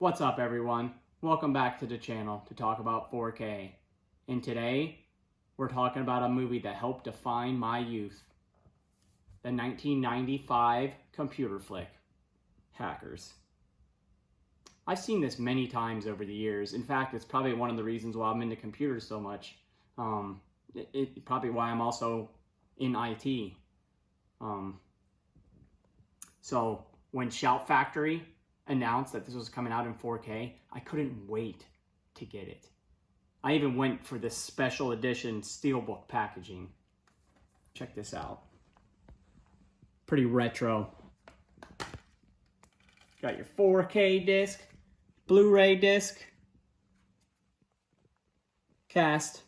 What's up, everyone? Welcome back to the channel to talk about 4K. And today, we're talking about a movie that helped define my youth. The 1995 computer flick, Hackers. I've seen this many times over the years. In fact, it's probably one of the reasons why I'm into computers so much. Probably why I'm also in IT. So when Shout Factory announced that this was coming out in 4K, I couldn't wait to get it. I even went for this special edition steelbook packaging. Check this out. Pretty retro. Got your 4K disc, Blu-ray disc, cast,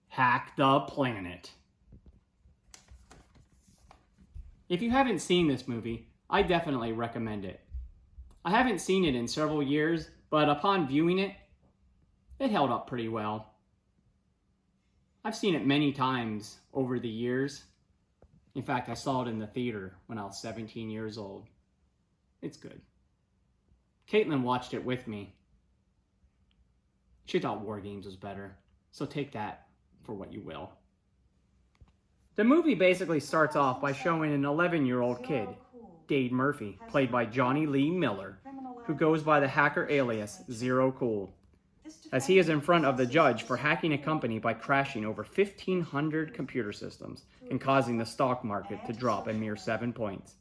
Hack the Planet. If you haven't seen this movie, I definitely recommend it. I haven't seen it in several years, but upon viewing it, it held up pretty well. I've seen it many times over the years. In fact, I saw it in the theater when I was 17 years old. It's good. Caitlin watched it with me. She thought War Games was better, so take that for what you will. The movie basically starts off by showing an 11-year-old kid, Dade Murphy, played by Johnny Lee Miller, who goes by the hacker alias Zero Cool, as he is in front of the judge for hacking a company by crashing over 1,500 computer systems and causing the stock market to drop a mere 7 points.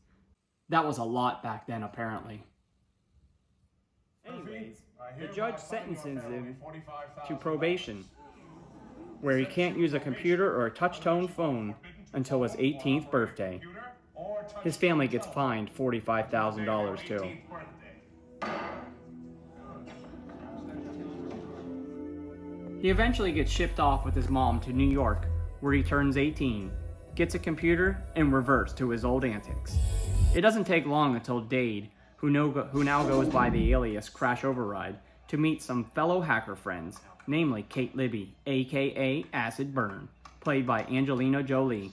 That was a lot back then, apparently. Anyways, the judge sentences him to probation, where he can't use a computer or a touch-tone phone until his 18th birthday. His family gets fined $45,000 too. He eventually gets shipped off with his mom to New York, where he turns 18, gets a computer, and reverts to his old antics. It doesn't take long until Dade, who now goes by the alias Crash Override, to meet some fellow hacker friends, namely Kate Libby, aka Acid Burn, played by Angelina Jolie.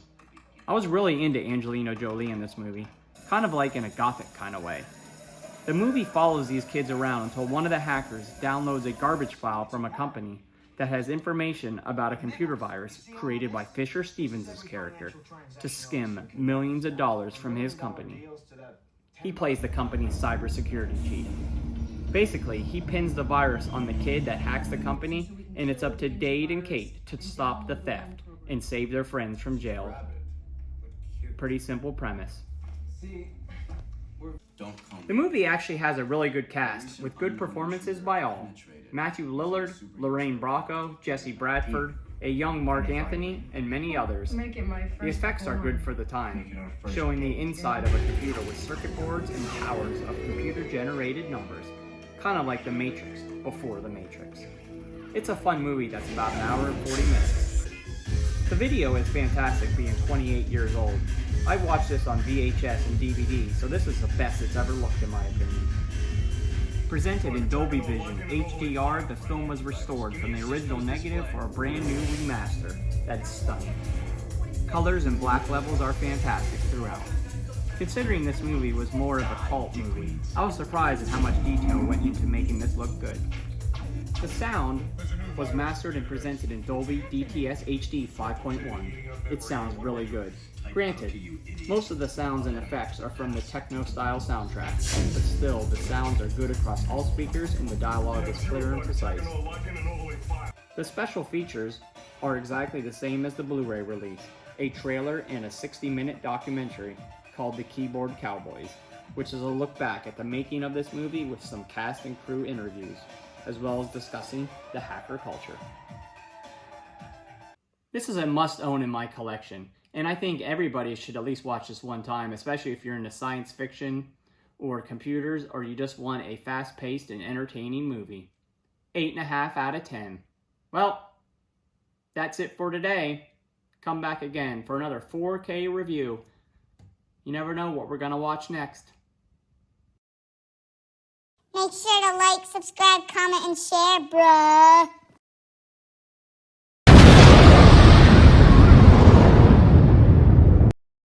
I was really into Angelina Jolie in this movie, kind of like in a gothic kind of way. The movie follows these kids around until one of the hackers downloads a garbage file from a company that has information about a computer virus created by Fisher Stevens' character to skim millions of dollars from his company. He plays the company's cybersecurity chief. Basically, he pins the virus on the kid that hacks the company, and it's up to Dade and Kate to stop the theft and save their friends from jail. Pretty simple premise. The movie actually has a really good cast, with good performances by all. Matthew Lillard, Lorraine Bracco, Jesse Bradford, a young Mark Anthony, and many others. The effects are good for the time, showing the inside of a computer with circuit boards and towers of computer-generated numbers. Kind of like The Matrix before The Matrix. It's a fun movie that's about an hour and 40 minutes. The video is fantastic, being 28 years old. I watched this on VHS and DVD, so this is the best it's ever looked in my opinion. Presented in Dolby Vision HDR, the film was restored from the original negative for a brand new remaster that is stunning. Colors and black levels are fantastic throughout. Considering this movie was more of a cult movie, I was surprised at how much detail went into making this look good. The sound was mastered and presented in Dolby DTS HD 5.1. It sounds really good. Granted, most of the sounds and effects are from the techno-style soundtrack, but still, the sounds are good across all speakers and the dialogue is clear and precise. The special features are exactly the same as the Blu-ray release, a trailer and a 60-minute documentary called The Keyboard Cowboys, which is a look back at the making of this movie with some cast and crew interviews, as well as discussing the hacker culture. This is a must-own in my collection, and I think everybody should at least watch this one time, especially if you're into science fiction or computers, or you just want a fast-paced and entertaining movie. 8.5 out of 10. Well, that's it for today. Come back again for another 4K review. You never know what we're going to watch next. Make sure to like, subscribe, comment, and share, bruh.